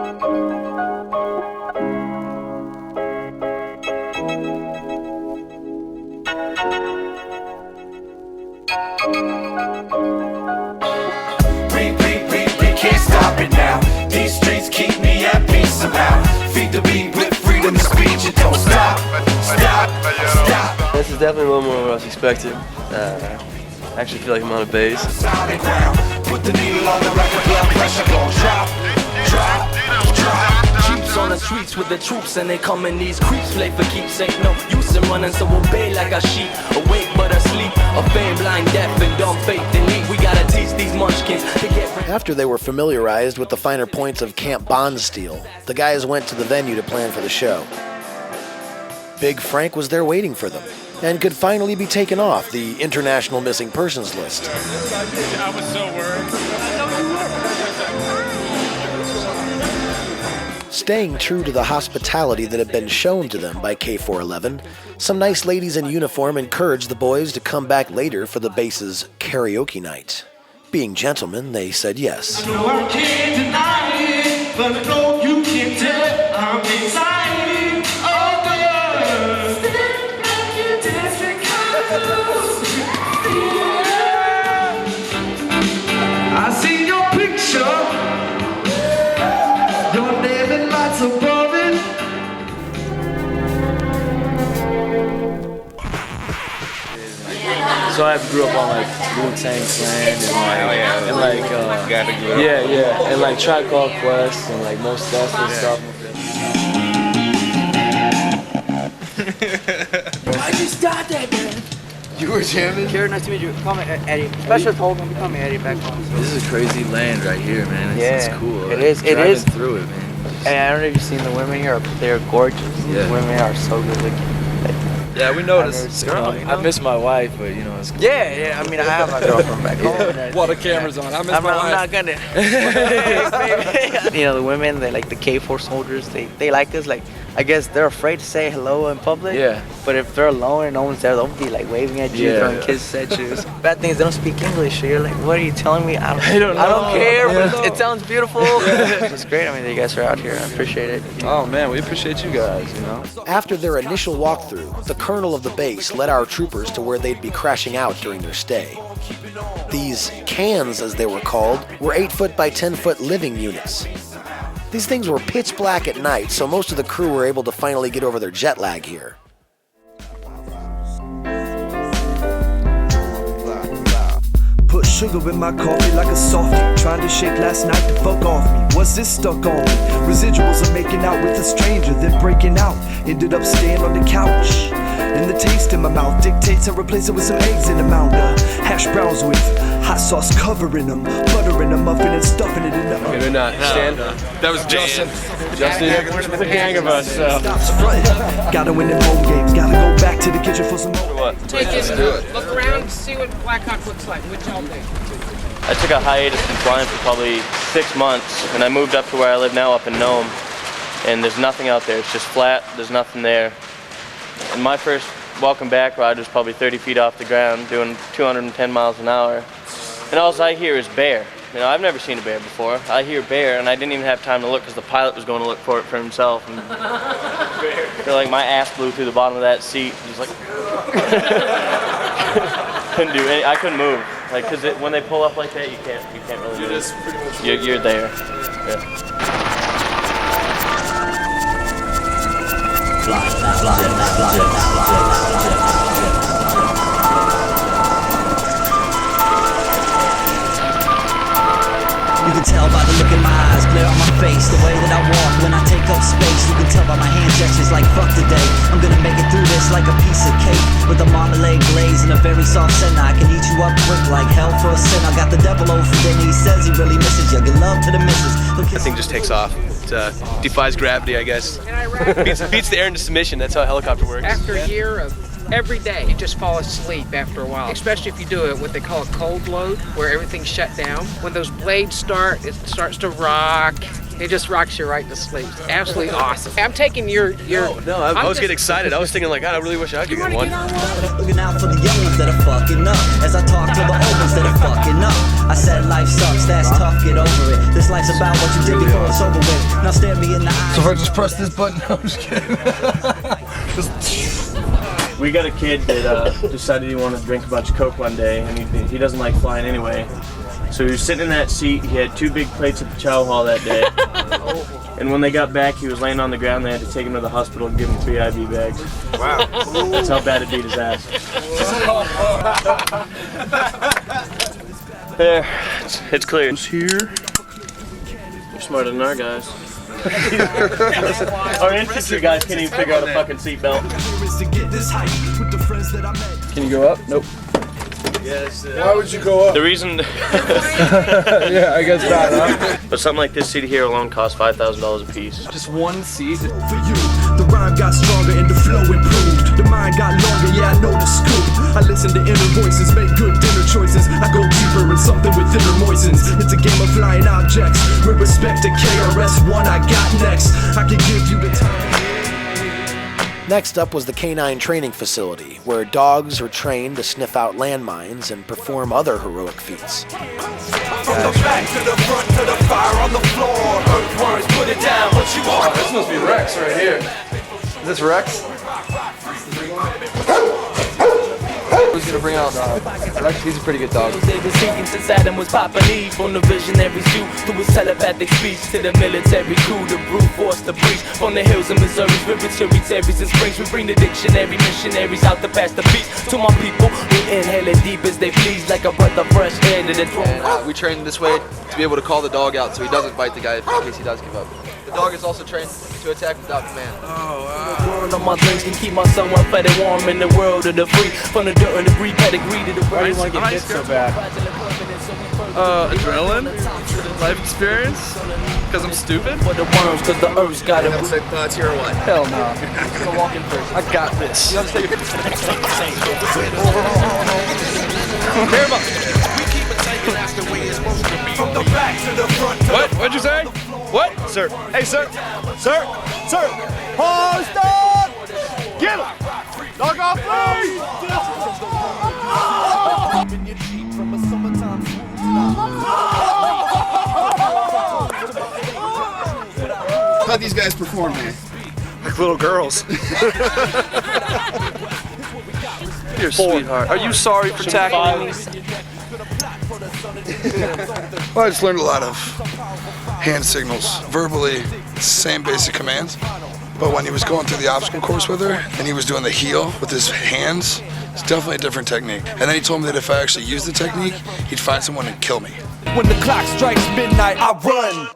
We can't stop it now. These streets keep me at peace somehow. Feed the beat with freedom of speech. It don't stop. This is definitely a little more than I was expecting. I actually feel like I'm on a base. Put the needle on the record, blood pressure gon' drop. Jeeps on the streets with the troops and they come in these creeps. Play for keeps, ain't no use in running, so obey like a sheep. Awake but asleep, a fame blind, deaf and dumb, faith elite. We gotta teach these munchkins to get. After they were familiarized with the finer points of Camp Bondsteel, the guys went to the venue to plan for the show. Big Frank was there waiting for them, and could finally be taken off the International Missing Persons list. I was so worried. Staying true to the hospitality that had been shown to them by K411, some nice ladies in uniform encouraged the boys to come back later for the base's karaoke night. Being gentlemen, they said yes. No, I can't deny it, but I know you can tell I'm excited. Oh, girl. Stand back, you dancing close. I see your picture. Your name and lights above it. So I grew up on like Wu-Tang Clan and like Tribe Called Quest and like Most Def and stuff. I just got that, man. You were jamming? Karen, nice to meet you. Call me Eddie. Special Hogan, call me Eddie back home. This is a crazy land right here, man. It's cool. It is. Driving through it, man. And I don't know if you've seen the women here. They're gorgeous. Yeah. The women are so good looking. Yeah, we noticed. I miss my wife, but you know it's cool. Yeah. I mean, I have my girlfriend back home. While the camera's on, I miss my wife. I'm not gonna. You know, the women, they like the K4 soldiers. They like us. Like, I guess they're afraid to say hello in public. Yeah. But if they're alone and no one's there, they'll be like waving at you, throwing kisses at you. Bad thing is they don't speak English. So you're like, what are you telling me? I don't care. But it sounds beautiful. It's great. I mean, that you guys are out here. I appreciate it. Oh man, we appreciate you guys. You know. After their initial walkthrough, the colonel of the base led our troopers to where they'd be crashing out during their stay. These cans, as they were called, were 8-foot by 10-foot living units. These things were pitch black at night, so most of the crew were able to finally get over their jet lag here. Put sugar in my coffee like a softie. Trying to shake last night to fuck off me. What's this stuck on me? Residuals of making out with a stranger, then breaking out. Ended up staying on the couch. And the taste in my mouth dictates I replace it with some eggs in a mountain. Hash browns with hot sauce covering them, buttering them, muffin and stuffing it in the oven. Maybe not. Stan? That was Justin. The gang of us. Gotta win them home games. Gotta go back to the kitchen for some more. What? Take it, look around, see what Black Hawk looks like. What y'all think? I took a hiatus from flying for probably 6 months, and I moved up to where I live now up in Nome, and there's nothing out there. It's just flat. There's nothing there. And my first welcome back ride was probably 30 feet off the ground, doing 210 miles an hour. And all I hear is bear. You know, I've never seen a bear before. I hear bear, and I didn't even have time to look because the pilot was going to look for it for himself. And I feel like my ass blew through the bottom of that seat. Just like couldn't do any. I couldn't move. Like, because when they pull up like that, you can't really move. Just pretty much You're there. Yeah. You can tell by the look in my eyes, glare on my face, the way that I walk when I take up space. You can tell by my hand gestures like fuck today. I'm gonna make it through this like a piece of cake with a marmalade glaze and a very soft scent. I can eat you up quick like hell for a sin. I got the devil over then he says he really misses you. Good love to the missus. That thing just takes off. It defies gravity, I guess. Beats the air into submission. That's how a helicopter works. After a year of every day. You just fall asleep after a while, especially if you do it what they call a cold load, where everything's shut down. When those blades start, it starts to rock. It just rocks you right to sleep. It's absolutely awesome. I'm taking your. No, I was getting excited. I was thinking like, God, I really wish I could get one. Looking out for the young ones that are fucking up. As I talk to the old ones that are fucking up. I said life sucks, that's tough, get over it. This life's about what you did before it's over with. Now stare me in the eye. So if I just press this button, no, I'm just kidding. We got a kid that decided he wanted to drink a bunch of Coke one day, and he doesn't like flying anyway. So he was sitting in that seat. He had 2 big plates at the chow hall that day. And when they got back, he was laying on the ground. They had to take him to the hospital and give him 3 IV bags. Wow. That's how bad it beat his ass. There, it's clear. Who's here? You're smarter than our guys. Our infantry guys can't even figure out a fucking seatbelt. Can you go up? Nope. Yes. Why would you go up? The reason. Yeah, I guess not, huh? But something like this seat here alone costs $5,000 a piece. Just one seat. For you, the rhyme got stronger and the flow improved. The mind got longer, yeah, I know the scoop. I listen to inner voices, make good dinner choices. I go deeper in something with inner moistens. It's a game of flying objects. With respect to KRS-One, I got next. I can give you the time. Next up was the canine training facility, where dogs are trained to sniff out landmines and perform other heroic feats. From the back to the front to the fire on the floor. Earthworms, put it down, what you want? This must be Rex right here. Is this Rex? Who's gonna bring out Rex? He's a pretty good dog. They were seeking since Adam was Papa Eve. From the visionary suit through his telepathic speech to the military coup, the brute force the breach. From the hills of Missouri, rivers, tributaries and springs, we bring the dictionary missionaries out to pass the peace to my people who inhale it deep as they please, like a breath of fresh air to the throne. We train this way to be able to call the dog out so he doesn't bite the guy in case he does give up. The dog is also trained to attack without command. One of my drinks can keep my somewhat fed and warm in the world of the free. From the dirt and the breed pedigree to the Why do you want to get hit so bad? Adrenaline? Life experience? Because I'm stupid? For the worms, because the earth's got it. It's here or what? Hell no. So walking first. I got this. You understand? What? What'd you say? What? Sir. Hey, sir. Sir. Sir. Post up! Get him! Knock off, please! How'd these guys perform, man? Like little girls. You're a sweetheart. Are you sorry for tackling me? Well, I just learned a lot of hand signals. Verbally, same basic commands. But when he was going through the obstacle course with her, and he was doing the heel with his hands, it's definitely a different technique. And then he told me that if I actually used the technique, he'd find someone and kill me. When the clock strikes midnight, I run.